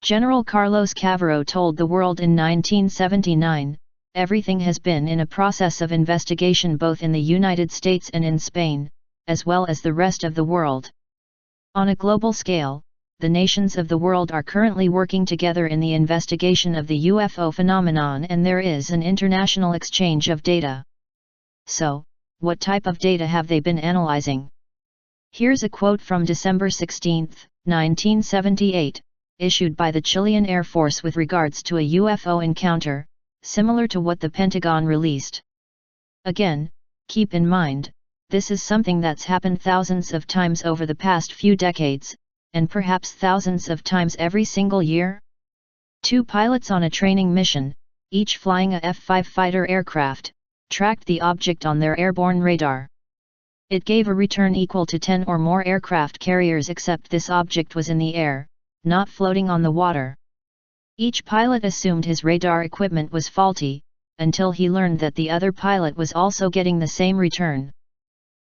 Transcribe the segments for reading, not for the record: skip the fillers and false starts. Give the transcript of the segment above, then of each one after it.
General Carlos Cavero told the world in 1979, "Everything has been in a process of investigation both in the United States and in Spain, as well as the rest of the world. On a global scale, the nations of the world are currently working together in the investigation of the UFO phenomenon, and there is an international exchange of data." So, what type of data have they been analyzing? Here's a quote from December 16, 1978, issued by the Chilean Air Force with regards to a UFO encounter, similar to what the Pentagon released. Again, keep in mind, this is something that's happened thousands of times over the past few decades, and perhaps thousands of times every single year. Two pilots on a training mission, each flying a F-5 fighter aircraft, tracked the object on their airborne radar. It gave a return equal to 10 or more aircraft carriers, except this object was in the air, not floating on the water. Each pilot assumed his radar equipment was faulty, until he learned that the other pilot was also getting the same return.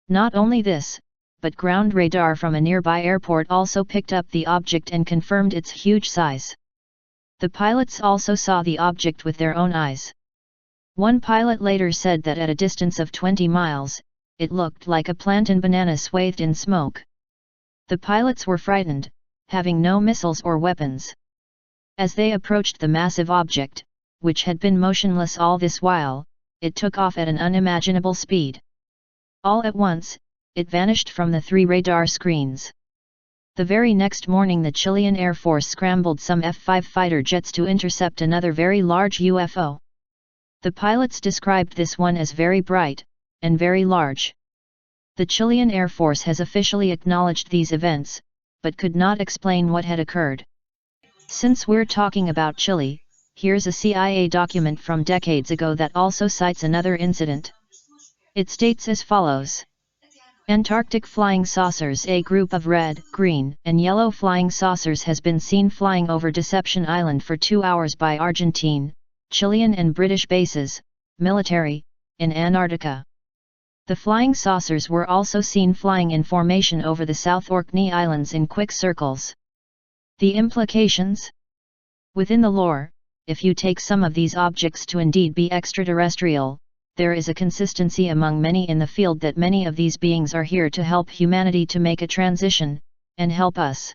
Not only this, but ground radar from a nearby airport also picked up the object and confirmed its huge size. The pilots also saw the object with their own eyes. One pilot later said that at a distance of 20 miles, it looked like a plantain banana swathed in smoke. The pilots were frightened, having no missiles or weapons. As they approached the massive object, which had been motionless all this while, it took off at an unimaginable speed. All at once, it vanished from the 3 radar screens. The very next morning the Chilean Air Force scrambled some F-5 fighter jets to intercept another very large UFO. The pilots described this one as very bright, and very large. The Chilean Air Force has officially acknowledged these events, but could not explain what had occurred. Since we're talking about Chile, here's a CIA document from decades ago that also cites another incident. It states as follows. Antarctic flying saucers. A group of red, green, and yellow flying saucers has been seen flying over Deception Island for 2 hours by Argentine, Chilean and British bases, military, in Antarctica. The flying saucers were also seen flying in formation over the South Orkney Islands in quick circles. The implications? Within the lore, if you take some of these objects to indeed be extraterrestrial, there is a consistency among many in the field that many of these beings are here to help humanity to make a transition, and help us.